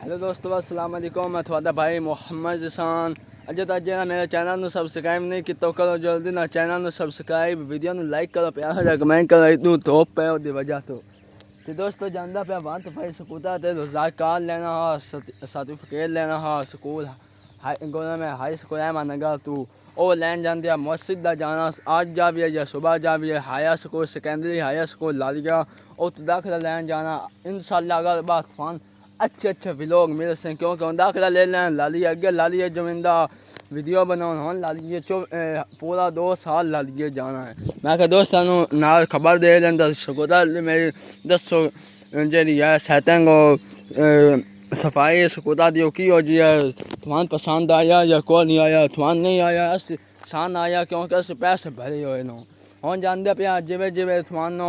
Hello दोस्तों, अस्सलाम वालेकुम। मैं थोड़ा भाई मोहम्मद जसान। अज तक ना मेरे चैनल में सबसक्राइब नहीं किया, करो जल्दी ना चैनल में सबसक्राइब, वीडियो में लाइक करो, प्यारा जा कमेंट करो, इतनू टॉप पे हो वजह तो दोस्तों जानता पे वन तो भाई सकूता थे रोज़ार कार्ड लेना हा, सर्टिफिकेट लेना हा, स्कूल में हाई स्कूल है मानगा तू ओ लैन जाते हैं, मस्जिद का जाना आज जा भी है या सुबह जा भी है, higher school secondary higher school ला लिया और तो दाखिला लैन जाना इंशाल्लाह। अगर बात फान अच्छे व्लॉग मेरे से क्योंकि दाखिला ले लें ला लिया अगे ला लिया जमींदा वीडियो बनाने हम ला लिए पूरा 2 साल ला लिए जाना है। मैं क्या दोस्तों नाल खबर दे लेंदा शुक्र मेरी दसो जी है सेटिंग सफाई शुक्र दियो की हो जी है, तुम्हारा पसंद आया या कोई नहीं आया, तुम्हारा नहीं आया सान आया क्योंकि अस पैसे भरे हुए नो हम जानते पे जिमें जिमें तुम्हारा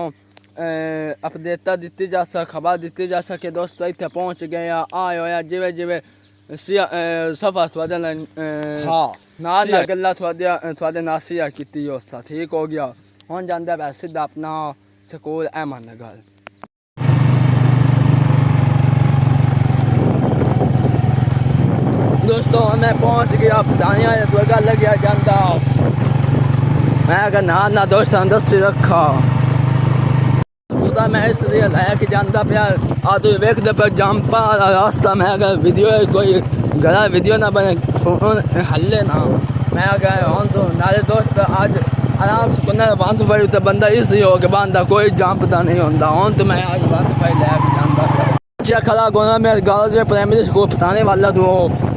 अपडेटा दी जा सके, खबर दी जा सके दोस्तों इतने पहुँच गए आए हो जिमें जिमें सफा थोड़े हाँ नाल गल्ला थोड़े नाल शेयर की ठीक हो गया। हम जानते पे सीधा अपना स्कूल अहमद नगर। दोस्तों मैं पहुँच गया दानिया तो गल गया जानता मैं अगर ना दोस्तों दसी रखा मैं इसलिए लाया कि जानता प्यार आ तू वेख दे पर जंपा रास्ता मैं अगर वीडियो कोई गला वीडियो ना बने हल्ले ना मैं अगर हूँ तो नाले दोस्त आज आराम से कुछ बंद पड़ी तो बंदा इसी हो के बंदा कोई जंपता नहीं होता हूँ तो मैं आज बंद पड़ी लाया कि जानता खड़ा गोना मेरे गाँव से प्राइमरी स्कूल बताने वाला तू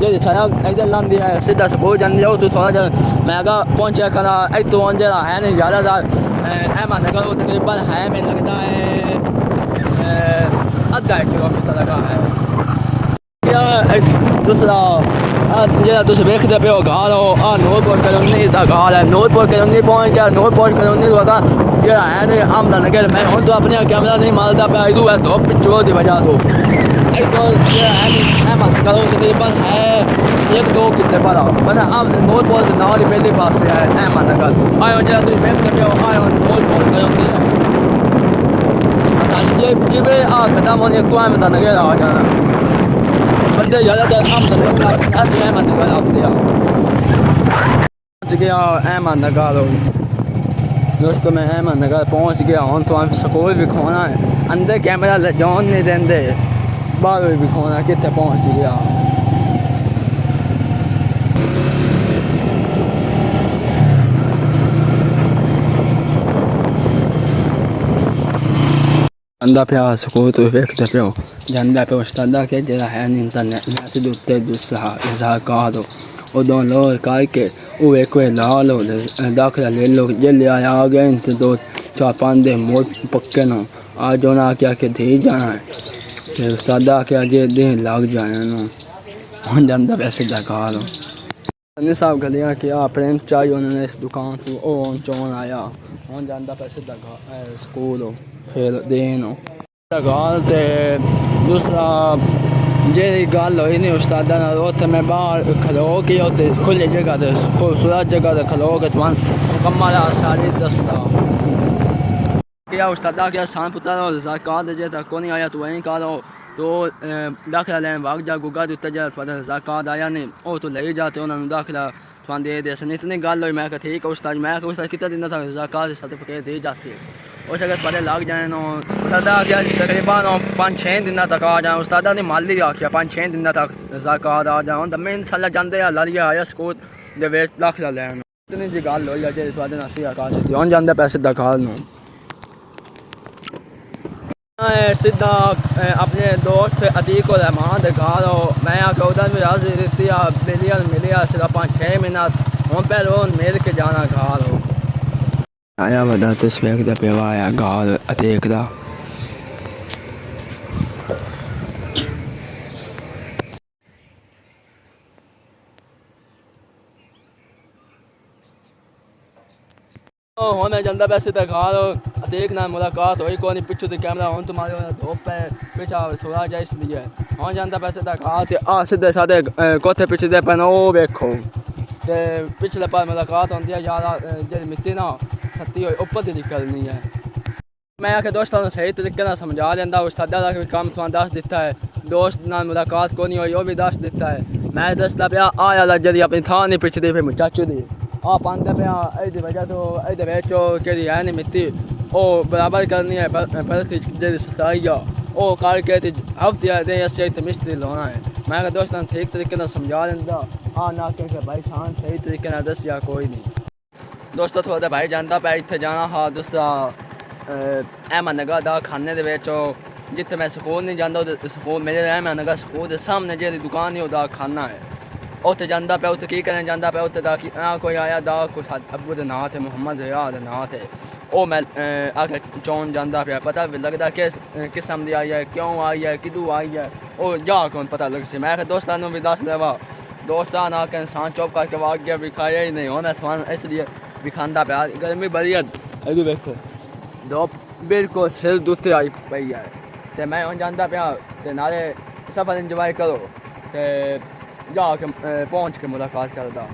जो सारा इधर लांदी है सीधा स्कूल जाने जाओ तू थोड़ा जरा मैं अगर पहुँचा खड़ा एक तो जरा है नहीं ज़्यादा अहमद नगर वो तकरीबन है मैं लगता है आधा किलोमीटर लगा है। दूसरा ये तुम वेखते पे हो घर हो नूरपुर कलोनी का घर है, नूरपुर कलोनी पहुँच गया। नूरपुर कलोनी लगा जो है नहीं अहमद नगर मैं हूँ तो अपने कैमरा नहीं मारता पे आई है तो पिछड़ों की वजह तो एक तो अहमद नगर तकरीबन है 1-2 किलोमीटर बड़ा बस हम नूरपुर के नाल पहले पास है अहमद नगर आयो जो तुम वेखते पे हो आयो नूरपुर कलोनी है ये जिवे खत्म होने को अहमद नगर आ जाना बंदे ज़्यादातर अहमद नगर आते हैं। पहुँच गया अहमद नगर दोस्तों, मैं अहमद नगर पहुँच गया हूँ तो हम स्कूल भी खोना है, अंदर कैमरा ले जान नहीं देंगे, बाहर भी खोना कितने पहुँच गया। अंदा पे स्कूल तो वेखते पे हो जानता पे उस्तादा के जरा है नहीं इंटरनेट मैसेज उत्ते दूसरा इजहार कर दो उदों लो करके वो एक ला लो दाखिला ले लो जल्दी आया आ गए इनसे 2-4-5 दिन मोड़ पक्के ना आज होना क्या के धी जाना है कि उस्तादा के अजय दिन लग जाए ना हम जानता पैसे लगा लो साहब गलियाँ किया प्रेम चाहिए उन्होंने इस दुकान से ओ चौन आया हम जानता पैसे लगा स्कूल हो फिर देन गल तो दूसरा जी गल हुई नहीं उस्तादा उत्थे मैं बाहर खलो के उत्ते खुली जगह ते खूबसूरत जगह ते खलो के तुम मुकम्मल सारी दसदा क्या उस्तादा क्या सान पुत्र ज़कात जे तक को नहीं आया तो वहीं करो तो दाखिला लैन भाग जा गुगा उत्ते जा ज़कात आया नहीं वो तो ले जाते उन्होंने दाखिला तुम दे दे सन इतनी गल हुई मैं ठीक है उस्ताद मैं उस्ताद कितना दिन था ज़कात सर्टिफिकेट दे जाते उस अगर पहले लग जाए नो उस्तादा क्या तकरीबन 5-6 दिन तक आ जाए उस्तादा ने माली आखिया 5-6 दिन तक ज़कात आ जाए तो मैं इंशाल्लाह जानते हैं लालिया आया स्कूल दे वेच दाखिला लैन इतनी जी गल हुई जे थोड़े नसी आकाश हम जानते पैसे दखा नो सीधा अपने दोस्त अतीक रहमान दिखा दो मैं उधर भी राजी दी मिलिया सिर्फ 5-6 मिनट हम पहले मिल के जाना घर हो आया बड़ा तस्वीर का पेवा आया घर अतीक दा मैं जानता पैसे तक खा लो अतीक ना मुलाकात हुई कौन पिछू तो कैमरा हूँ तुम्हारे धोप है पीछा सोया जाए इसलिए हाँ जानता पैसे तक खा सीधे साधे कोथे पिछे दे पैन वो वेखो ते पिछले पर मुलाकात होती है यार जी मिट्टी ना सत्ती हुई उपर की निकलनी है मैं आखे दोस्तों सही तरीके समझा लेंदा उस्तादा का भी काम तुहां दस दिता है दोस्त नाल मुलाकात को नहीं हुई वो भी दस दिता है। मैं दसदा पे आया लज्जरी अपनी थां नहीं पिछदी फिर चाचू दी आ पांदा पे एदी वजह तो एदे बेचो केड़ी है नहीं मिट्टी ओ बराबर करनी है पर की जेदी सताई आ ओ करके ते हफ्ते दे ऐसे ते मिस्त्री लाना है। मैं कहा दोस्तां ठीक तरीके नाल समझा देंदा आ ना के भाई शान सही तरीके नाल दसिया कोई नहीं। दोस्तों थोड़ा भाई जांदा पे इत्थे जाना हा दूसरा अहमद नगर दा खाने दे विच जिथे मैं स्कूल नहीं जाता स्कूल मेरे अहमद नगर स्कूल के सामने जी दुकान है वह खाना है उत्थे जांदा पे उत्थे की करने जांदा पे उत्थे दा कोई आया दा कुछ अबू दे नाम थे मुहम्मद रियाद दे नाम थे ओ मैं आगे चौन जांदा पे पता भी लगता किस किस्म दी आई है क्यों आई है किदू आई है ओ जा कौन पता लग सी। मैं दोस्तानों भी दस देवा दोस्तान आके इंसान चुप करके वाग गया भी खाया ही नहीं हो मैं थोड़ा इसलिए भी खांदा पे गर्मी बड़ी है इधर देखो दो बिल्कुल सिर दुते आई पई है ते मैं हुन जांदा पिया ते नाले सफर इंजॉय करो ते जाके पहुंच के मुलाकात करदा।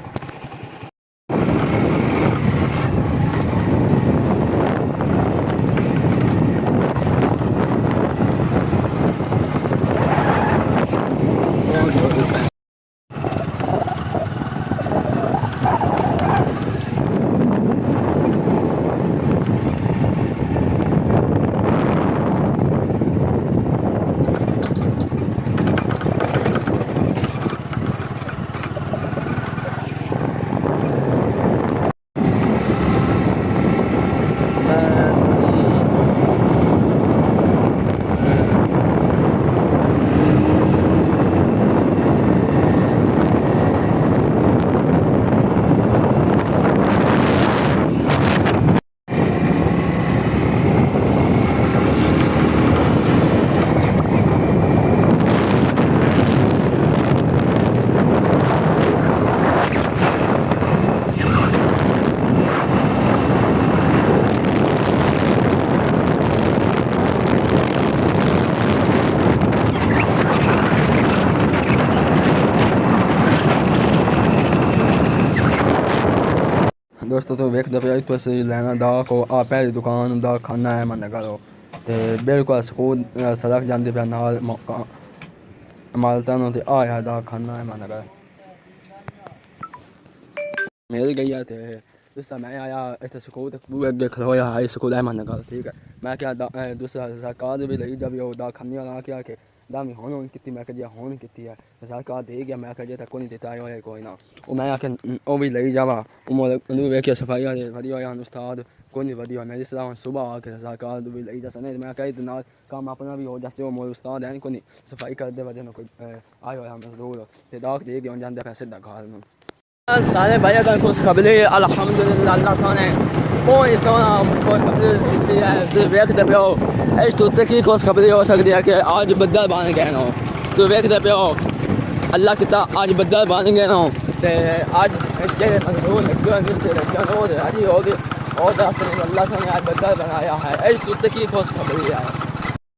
दोस्तों तो वेखते पे इस पास लेना दा को आ पहली दुकान दा खाना है मन करो ते बिल्कुल स्कूल सड़क जांदी पे नाल मालता नो ते आया दा खाना है मन कर मिल गई थे दूसरा मैं आया इतने स्कूल तक पूरे देख लो या हाई स्कूल है मन कर ठीक है मैं क्या दूसरा सरकार भी लगी जब दा खाने वाला क्या के दामी होन कितनी मैं कह होन कितनी है सरकार दे गया मैं कह तक नहीं देता है कोई ना वो मैं आके वो भी लई जावा उन्होंने वेख सफाई वाले वधिया होया उस्ताद कोई नहीं वधिया मैं जिस सुबह आके सरकार भी लई जा नहीं मैं कही ना काम अपना भी हो जाते वो मोर उस्ताद है कोई सफाई करते वजह कोई आयो है मजदूर ते दाग दे गया जाते पैसे दा घर सारे भाई अगर खुशखबरी अल्हम्दुलिल्लाह अल्लाह साने कोई सोना खुशखबरी दी है फिर वेखते पे हो इस तो की खुशखबरी हो सकती है कि आज बदल बन गए ना तो वेखते पे हो अल्लाह की आज बदल बन गए ना ते आज जेड़े मजदूर लगे आज होगी और अल्लाह साने आज बदल बनाया है इस तो की खुशखबरी है।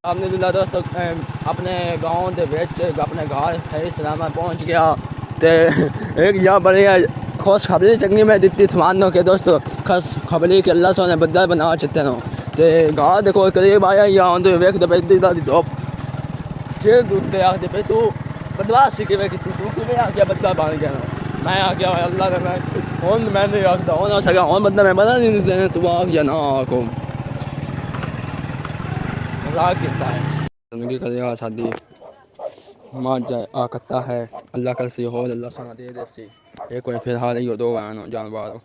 अल्हम्दुलिल्लाह दोस्तों अपने गाँव के विच अपने घर सही सलामत पहुँच गया ते एक यहाँ बड़ी खुशखबरी चंगी मैं दी थमानो के दोस्तों खुशखबरी के अल्लाह सोने बदल बना चुके नो ते गाँव देखो करीब आया या वेख दे पे धोप सिर दूते आखते पे तू बदमाशी कि तू कि आ गया बदला बन गया मैं आ गया अल्लाह का मैं हूँ मैं नहीं आखता हो ना सका हूँ बंदा मैं बना नहीं देने तू आ गया ना आको मजाक किया है जिंदगी करेगा शादी मार जाए आ कत्ता है अल्लाह कर सी हो अल्लाह सना दे दे सी ये कोई फिलहाल ही दो जानवर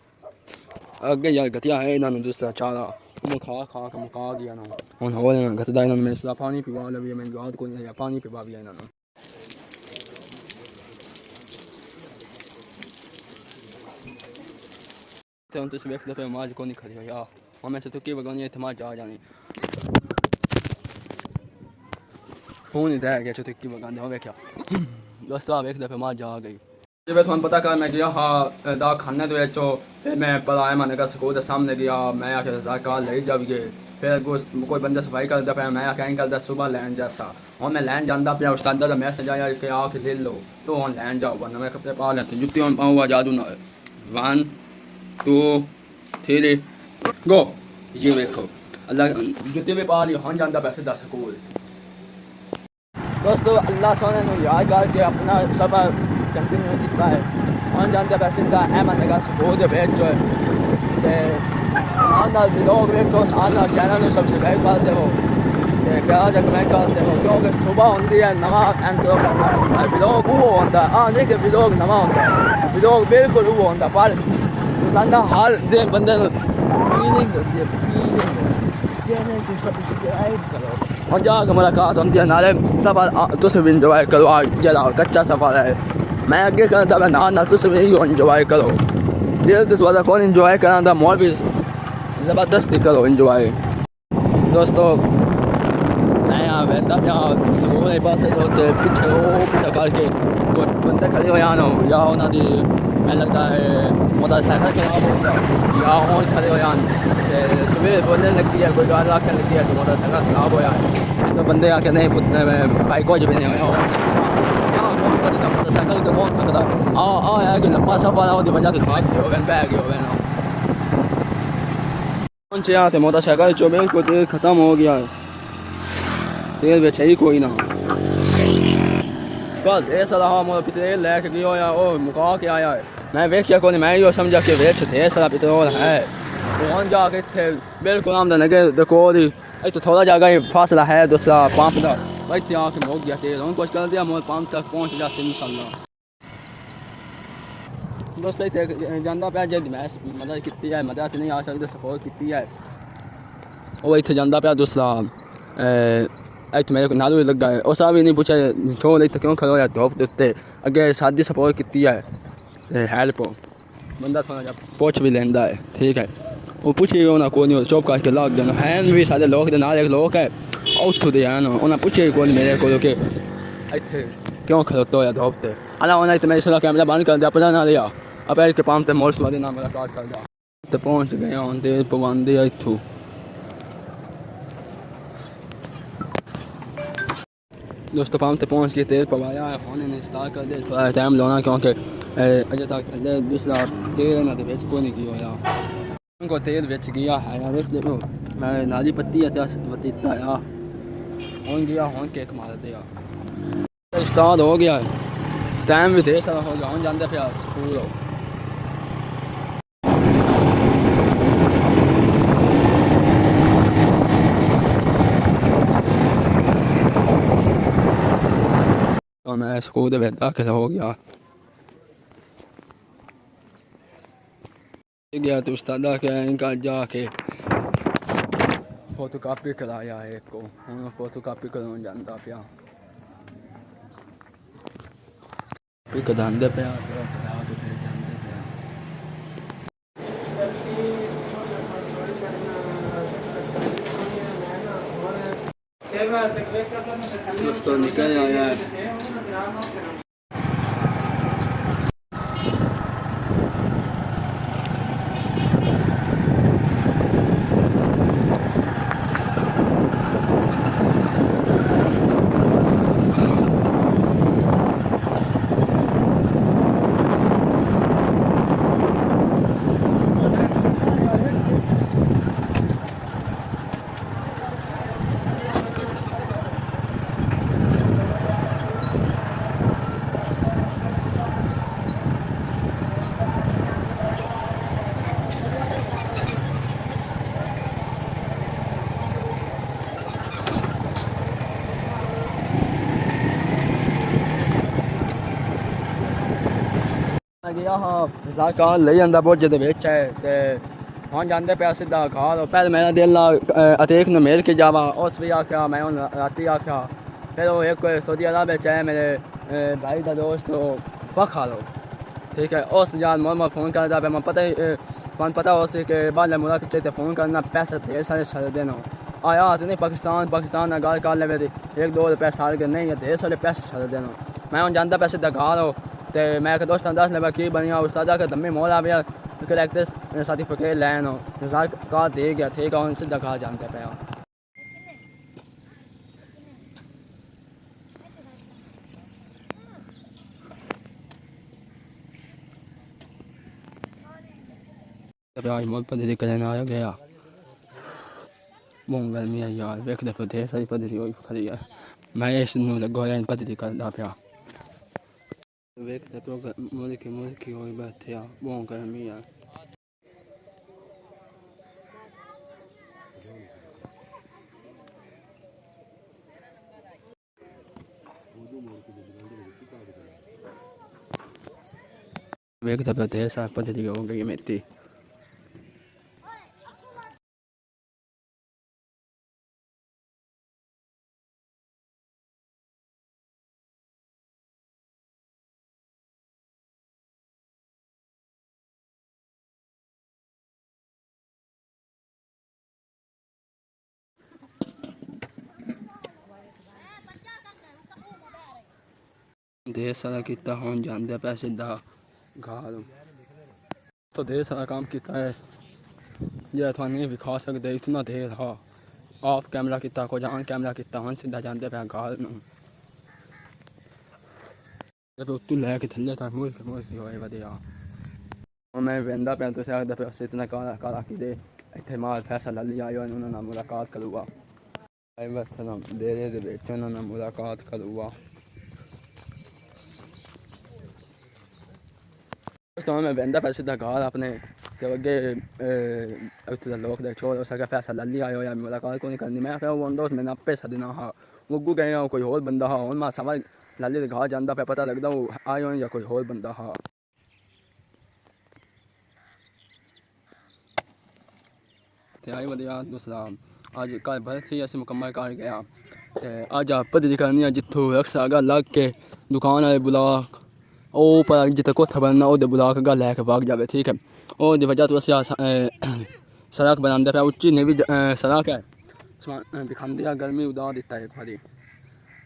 अगे यार गतिया है इन्होंने दूसरा चारा खा खा के मुका गया ना हूँ हो लेना गतदा इन्होंने मेरे सिला पानी पिवा लगी मैंने याद को नहीं पानी पिवा भी इन्होंने तो तुम वेख दफे माज को नहीं खड़ी हो यार हमें से तो की बगानी है माज आ जानी फोन ही दे गया चुटकी बगाने हो क्या दोस्तों वेख दफे माज आ गई जब तुम पता कर मैं गया हाँ दा खाने दे विचो फिर मैं पता आया मैंने कहा स्कूल के सामने गया मैं आके सरकार ले जब गए फिर कोई बंदा सफाई करता पाया मैं कहीं करता सुबह लैन जैसा हूँ मैं लैन जाता पाया उस्ताद का मैसेज आया कि आके ले लो तो हूँ लैन जाओ वरना मैं कपड़े पा लेते जुत्ती हूँ पाऊँगा जादू ना 1 2 3 गो ये देखो अल्लाह जुत्ती भी पा ली हाँ जाता पैसे 10 स्कूल दोस्तों अल्लाह सोने ने याद करके अपना सफ़र कंटिन्यू किया है। हम जानते पैसे का अहमद नगर स्कूल के बेच जो है लोग वेखो नाल चैनल सब्सक्राइब कर देवो प्यार से कमेंट कर देवो क्योंकि सुबह होती है नवा एंट्रो करना ब्लॉग वो होता है हाँ नहीं कि ब्लॉग नवा होता है ब्लॉग बिल्कुल वो होता पर रोजाना हर दिन बंदे फीलिंग होती है और जाकर मुलाकात होती है नाले सफ़र तुम भी इंजॉय करो जरा कच्चा सफ़र है मैं अगे करता मैं ना तुम भी इंजॉय करो दिल तो वाला कौन इंजॉय करा मोर भी ज़बरदस्ती करो इंजॉय दोस्तों मैं यहाँ बैठा यहाँ स्कूल के पास दोस्त पीछे करके कोई बंदे खड़े हो या उन्होंने मैं लगता है मोटरसाइकिल खराब हो गया या और खड़े हो तुम्हें बोलने लगती है कोई गाल आके लगती है तो मोटरसाइकिल खराब हो है तो बंदे आके नहीं पुतने में बाइक को भी नहीं हो मोटरसाइकिल तो बहुत थकता है कि लंबा सफ़र है वजह से थाक हो गए बैग हो गए पहुँचे यहाँ थे मोटरसाइकिल चौबीस को तेल ख़त्म हो गया है तेल बेचा ही कोई ना बस ऐसा रहा मोटा पेट्रोल लेके गया या ओ मुका के आया है मैं वेख क्या कोई मैं यो समझा कि वेच थे सारा पेट्रोल है वहाँ जाके थे बिल्कुल आमदन लगे देखो तो थोड़ा जगह फासला है दूसरा पंप का भाई यहाँ के हो गया तेल उनको कर दिया मोर पंप तक पहुँच गया इंशाल्लाह दोस्तों जाना पाया जब मैं मदद की है मदद नहीं आ सकते सपोर्ट की है वो इतने जाना पाया दूसरा मेरे को नालू लगा है और भी नहीं पूछा छोड़ तो क्यों खड़ो या धोप देते अगे शादी सपोर्ट की है हेल्प बंदा थोड़ा जब पूछ भी लेंदा है ठीक है वो पूछी उन्हें कौन चुप करके लग देना है भी सारे लोग नाल एक लोग है उठू दे उन्हें पूछे कौन मेरे को कि इतने क्यों खड़ोते या धोपते अला उन्हें तो मेरे कैमरा बंद कर दिया अपना ना लिया अब के पाम ते मोर्स वाले नाम मुलाकात कर दिया तो पहुँच गए हम तेल पवादी इतू दोस्तों पंप तक पहुँच के तेल पवाया है होने ने स्टार्ट कर दिया थोड़ा टाइम लाना क्योंकि अजय तक दूसरा तेल ना तो बेच कोई नहीं किया यार उनको तेल बेच गया है यार देखो मैं नाली पत्ती है बतीता यार होन गया होन केक मार दिया स्टार्ट हो गया है टाइम भी देर सारा हो गया हम जानते फिर स्कूल हो तो मैं स्कूल के दाखिल हो गया तो उस्ताद के इनका जाके फोटो कापी कराया है एक को हम फोटो कापी कराने जानता पिया कदांदे पे दोस्तों निकल आया है गया हाँ कार ले जाता बोझे के बिच है तो हाँ जाते पे सीधा घर पहले मेरा दिल अतीक ने मिल के जावा उस भी आख्या मैं राती आख्या फिर वो एक सऊदी अरब है मेरे भाई का दोस्त पखा लो ठीक है उस यार मोहम्मद फ़ोन करता पे मैं पता उस के बाद मुला कितने फ़ोन करना पैसे ढेर सारे सारे देना आया तो नहीं पाकिस्तान गल कर ले एक दो रुपये साल के नहीं ढेर सारे पैसे सारे देना मैं हूँ जानता पैसे घर हो तो मैं एक दोस्त दस लगा की बनिया उस्ताद के दम्मे मोल आ गया कलेक्टर सर्टिफिकेट लैन रिजल्ट का दे गया ठीक है सीधा घर जानते पे आज मोल पद्धति करने आया गया बहुत गर्मी है यार वेख देखो ढेर सारी पद्धति खड़ी है मैं इसनूं लगो या भजदी करदा पिया वेखदे पियो मुल्की होई बैठे आ बहुत गर्मी आ वेखदे पियो ढेर सारी भजदी हो गई मिट्टी ढेर सारा किता हुण जांदे पे सीधा घाल तो ढेर सारा काम किया है जे थाने नहीं विखा सकते इतना ढेर हा ऑफ कैमरा किता कुछ ऑन कैमरा किता हुण सीधा जांदे पे घाल जब उत्तू लैके थल्ले तक मुल्की होए वधिया हुण मैं वेंदा पे तो आखदा पे इतना काला काला कि दे इत्थे माल फैसल ली आयो उन्हां नाल मुलाकात करूगा आई वतन डेरे दे विच उन्हां नाल मुलाकात करूगा दोस्तों मैं वेंदा पे सीधा घर अपने ते अगे उत्थे लोग दे छोड़ सके फैसल ली आयो या मुलाकात कोई करनी मैं आखिया वो दोस्त मैंने आपे सदना हा मुग्गू गए कोई होर बंदा हा हुण मैं समझ लाली दे घर जांदा पे पता लगदा वो आयो या कोई होर बंदा हा ते आई वधिया दूसरा आज कल भरत ही ऐसे मुकम्मल कर गया ते अज आप पद्धति करनी जिथों रक्षा अगा लग के दुकान वाले बुला ओ पर जिते कोठा बनना ओदे बुला के गल लैके भाग जावे ठीक है ओ दी वजह तो सड़क बनांदे पे उच्ची नहीं भी सड़क है दिखांदी गर्मी उदा दिता एक बारी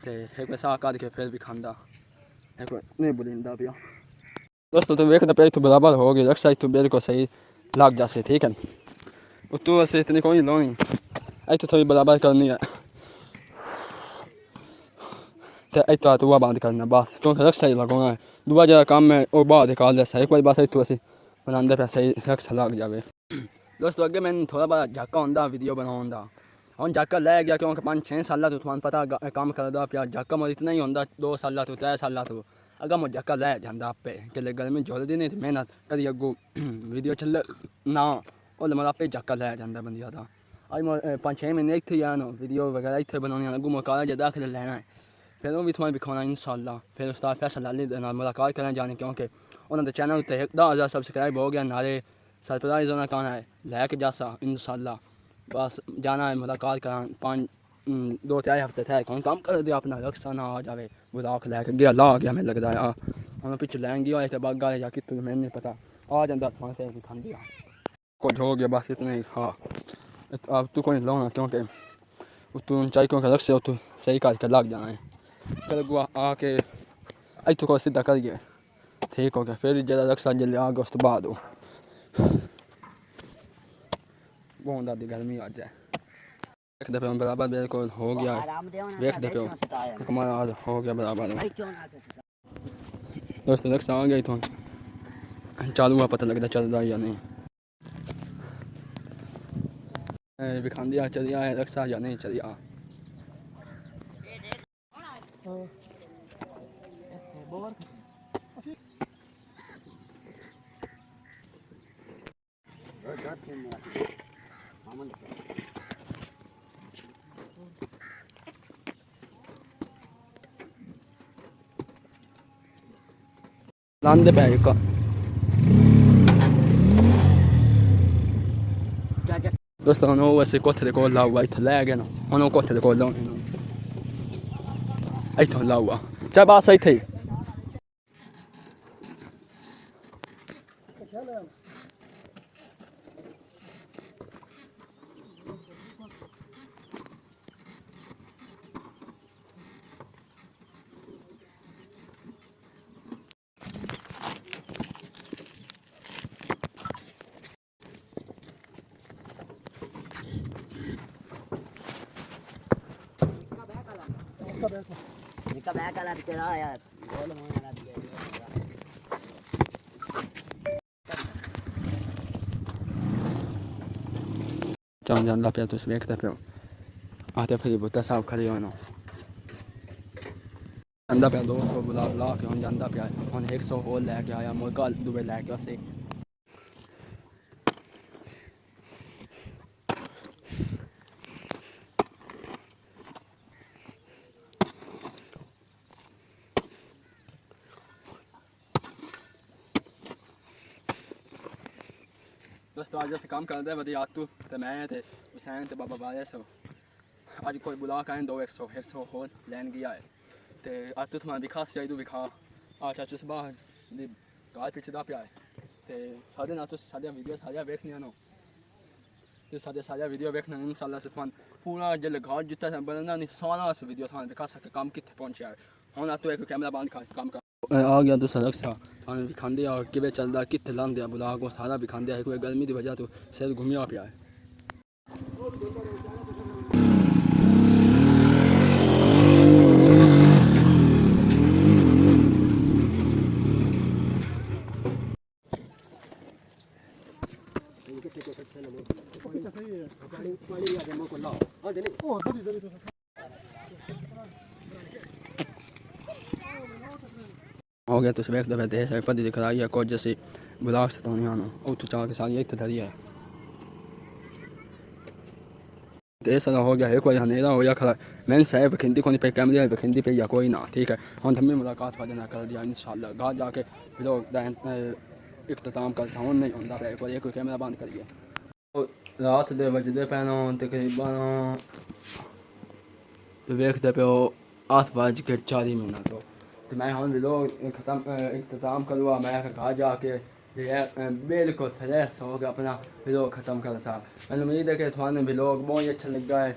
ते एक पैसा काट के फिर भी खांदा एक नहीं बुलिंदा पिया दोस्तों तो वेखदा पे तो बराबर हो गई रक्षा तो बिल्कुल सही लग जासे ठीक है तो ऐसे इतनी कोई लानी आई तो थोड़ी बराबर करनी है तो आई तो हुआ बंद करना बस क्योंकि रक्षा ही लगाना है दूआ जरा काम है और बाद निकाल दे एक बार बस तो असं बनाते पे सही रक्षा लग जाए दोस्तों अगे मैंने थोड़ा बड़ा झाका होंदा वीडियो बनाने का हम झाका लै गया क्योंकि 5-6 साल तो तुहानू पता काम करदा पिया झाका मोर इतना ही होंदा 2 साल तो 3 साल तो अगर मैं झाका लै जांदा आपे कि गर्मी झोलदी नहीं तो मेहनत करी अगू वीडियो चल ना और मैं आपे झाका लै जांदा बंदिया दा अज मैं 5-6 महीने इत्थे आना वीडियो वगैरह इत्थे बनानी अगू मैं कॉलेज दाखिल लेना है फिर वो भी थोड़ा दिखाना इंशाल्लाह फिर उस्ताद फैसल अली मुलाकात करने जाने क्योंकि उन्होंने चैनल उत्ते 10,000 सब्सक्राइब हो गया नाले सरप्राइज होना कहना है लैके जासा इंशाल्लाह बस जाना है मुलाकात करा 2-3 हफ्ते थे कौन काम कर दिया अपना रक्षा ना आ जाए बुलाक लैके गया ला गया मैं लगता है हम पिछले लैंगी होए थे बागा या कि मैंने नहीं पता आ जाता थोड़ा फिर भी खान दिया कुछ हो गया बस इतना ही हाँ अब तू कोई लाना क्योंकि तू ऊंचाई क्योंकि रक्षा तू सही करके लग जाना है फिर अगुआ आके इतों को सीधा करिए ठीक हो गया फिर जरा रक्षा जल्दी आ गया उस तो बाद बहुत ज़्यादा गर्मी आ जाए देखते पे बराबर बिल्कुल हो गया देखते पे हमारा आज हो गया बराबर दोस्तों रक्षा आ गया तो चालू हुआ पता लगता चल रहा या नहीं दिखांदी चलिया है रक्षा या नहीं चलिया लांदे पे का दोस्तों हम वैसे कोठे दे कोल लाऊगा इत्थे लै गया ना हम कोठे दे कोल लाउने इत्थों लाऊगा चा बस इत्थे Mica becca la tiraia, quello non era di जान जान ला पे तो वेखते पे आते फिर बुता साहब खड़े होना ਜਾਂਦਾ ਪਿਆ 200 ਬੁਲਾ ਬੁਲਾ ਕੇ ਹੁਣ ਜਾਂਦਾ ਪਿਆ ਹੁਣ 100 ਹੋਰ ਲੈ ਕੇ ਆਇਆ ਮੁਰਗਾ ਦੁਬਈ ਲੈ ਕੇ ਅਸੀਂ दोस्तों आज ऐसे काम करते हैं वधिया तू तो मैं ते हुसैन ते बाबा बाले सो आज कोई बुला के 100 हो लैन गया है ते आज तू तुम्हारा दिखा सही तू दिखा आज चाचू सुबह गाल पीछे दा पिया है ते सादे ना तो सादे वीडियो सादे देखने नो ते सादे वीडियो देखना इंशाल्लाह से तुम पूरा जल घाट जितना बनना नहीं सारा से वीडियो तुम्हारे दिखा सके काम कितने पहुंचा है हुन आ तू एक कैमरा बंद कर काम कर आ गया तो सड़क सा थाने दिखांदे आ किवे चलदा किथे लांदे आ बुला को सारा दिखांदे आ कोई गर्मी दी वजह तो सिर घूमिया पिया है हो गया तो वेख दे देश है पदी दिख रही है कुछ जैसे बुला सकता हूँ यहाँ और तो चाह के सारी एक धरी है देश हो गया है कोई अंधेरा हो गया खड़ा मैंने साहब खिंदी कोनी पे कैमरे पे खिंदी पे या कोई ना ठीक है हम थम्मी मुलाकात वाले ना कर दिया इंशाल्लाह गाँव जाके लोग इख्तिताम का साउंड नहीं होता है कोई कैमरा बंद करिए रात दे बजदे पैनों तकरीबन वेखते पे 8:40 तो मैं हम लोग ख़त्म इख्तिताम करवा मैं घर जाके बिल्कुल फ्रेश हो गया अपना व्लॉग ख़त्म कर सा मैंने उम्मीद है कि थाने व्लॉग बहुत ही अच्छा लगा है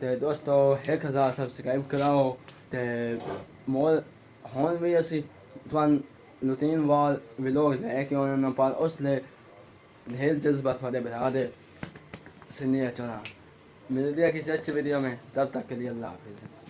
तो दोस्तों 1000 सब्सक्राइब कराओ तो मोर हूँ भी असी थान रूटीन वाल व्लॉग लेके आने पर उसले ढेर जज्बा थोड़े बढ़ा दे सुनिए चुना मिलते हैं किसी अच्छे वीडियो में तब तक के लिए अल्लाह हाफिज़।